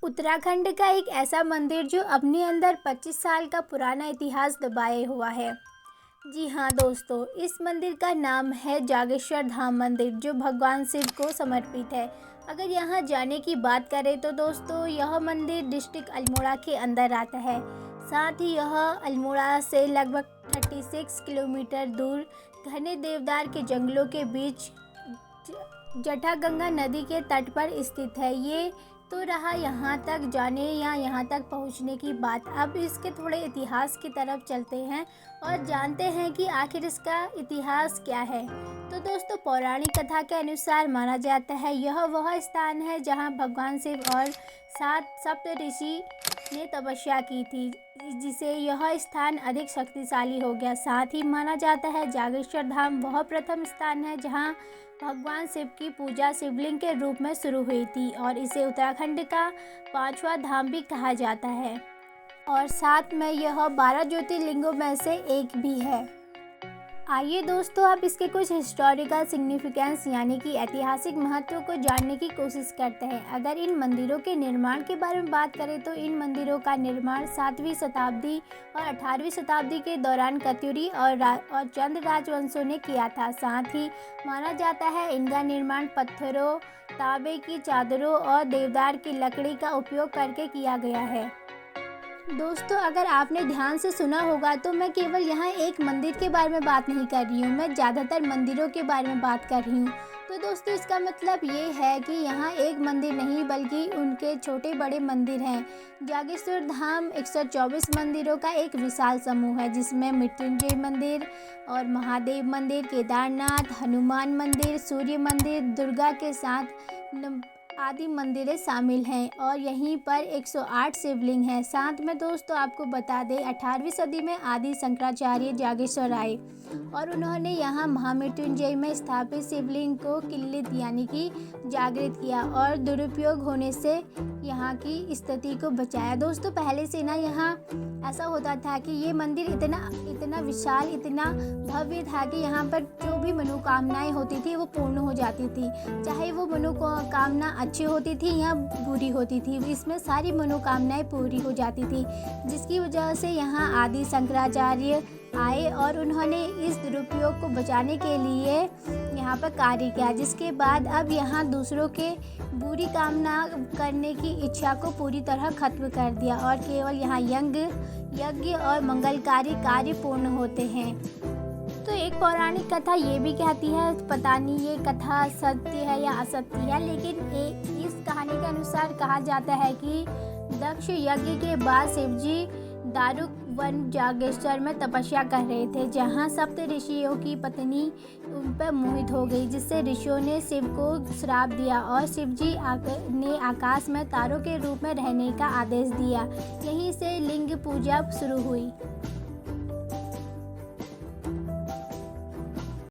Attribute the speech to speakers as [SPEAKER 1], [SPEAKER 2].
[SPEAKER 1] उत्तराखंड का एक ऐसा मंदिर जो अपने अंदर 25 साल का पुराना इतिहास दबाए हुआ है। जी हाँ दोस्तों, इस मंदिर का नाम है जागेश्वर धाम मंदिर, जो भगवान शिव को समर्पित है। अगर यहाँ जाने की बात करें तो दोस्तों, यह मंदिर डिस्ट्रिक्ट अल्मोड़ा के अंदर आता है। साथ ही यह अल्मोड़ा से लगभग 36 किलोमीटर दूर घने देवदार के जंगलों के बीच जटागंगा नदी के तट पर स्थित है। ये तो रहा यहाँ तक जाने या यहाँ तक पहुँचने की बात। अब इसके थोड़े इतिहास की तरफ चलते हैं और जानते हैं कि आखिर इसका इतिहास क्या है। तो दोस्तों, पौराणिक कथा के अनुसार माना जाता है यह वह स्थान है जहाँ भगवान शिव और 7 सप्त ऋषि ने तपस्या की थी, जिसे यह स्थान अधिक शक्तिशाली हो गया। साथ ही माना जाता है जागेश्वर धाम वह प्रथम स्थान है जहाँ भगवान शिव की पूजा शिवलिंग के रूप में शुरू हुई थी और इसे उत्तराखंड का 5वां धाम भी कहा जाता है और साथ में यह 12 ज्योतिर्लिंगों में से एक भी है। आइए दोस्तों, अब इसके कुछ हिस्टोरिकल सिग्निफिकेंस यानी कि ऐतिहासिक महत्व को जानने की कोशिश करते हैं। अगर इन मंदिरों के निर्माण के बारे में बात करें तो इन मंदिरों का निर्माण 7वीं शताब्दी और 18वीं शताब्दी के दौरान कत्यूरी और चंद राजवंशों ने किया था। साथ ही माना जाता है इनका निर्माण पत्थरों, तांबे की चादरों और देवदार की लकड़ी का उपयोग करके किया गया है। दोस्तों, अगर आपने ध्यान से सुना होगा तो मैं केवल यहाँ एक मंदिर के बारे में बात नहीं कर रही हूँ, मैं ज़्यादातर मंदिरों के बारे में बात कर रही हूँ। तो दोस्तों, इसका मतलब ये है कि यहाँ एक मंदिर नहीं बल्कि उनके छोटे बड़े मंदिर हैं। जागेश्वर धाम 124 मंदिरों का एक विशाल समूह है, जिसमें मृत्युंजय मंदिर और महादेव मंदिर, केदारनाथ, हनुमान मंदिर, सूर्य मंदिर, दुर्गा के साथ आदि मंदिरें शामिल हैं और यहीं पर 108 शिवलिंग हैं। साथ में दोस्तों आपको बता दें 18वीं सदी में आदि शंकराचार्य जागेश्वर आए और उन्होंने यहाँ महामृत्युंजय में स्थापित शिवलिंग को किल्लित यानी कि जागृत किया और दुरुपयोग होने से यहाँ की स्थिति को बचाया। दोस्तों, पहले से ना यहाँ ऐसा होता था कि ये मंदिर इतना विशाल, इतना भव्य था कि यहाँ पर जो भी मनोकामनाएं होती थी वो पूर्ण हो जाती थी, चाहे वो मनोकामना अच्छी होती थी या बुरी होती थी, इसमें सारी मनोकामनाएं पूरी हो जाती थी, जिसकी वजह से यहाँ आदि शंकराचार्य आए और उन्होंने इस दुरुपयोग को बचाने के लिए यहाँ पर कार्य किया, जिसके बाद अब यहाँ दूसरों के बुरी कामना करने की इच्छा को पूरी तरह खत्म कर दिया और केवल यहाँ यज्ञ और मंगलकारी कार्य पूर्ण होते हैं। तो एक पौराणिक कथा ये भी कहती है, पता नहीं ये कथा सत्य है या असत्य है, लेकिन इस कहानी के अनुसार कहा जाता है कि दक्ष यज्ञ के बाद शिवजी दारुक वन जागेश्वर में तपस्या कर रहे थे, जहां सप्त ऋषियों की पत्नी उन पर मोहित हो गई, जिससे ऋषियों ने शिव को श्राप दिया और शिवजी ने आकाश में तारों के रूप में रहने का आदेश दिया। यहीं से लिंग पूजा शुरू हुई।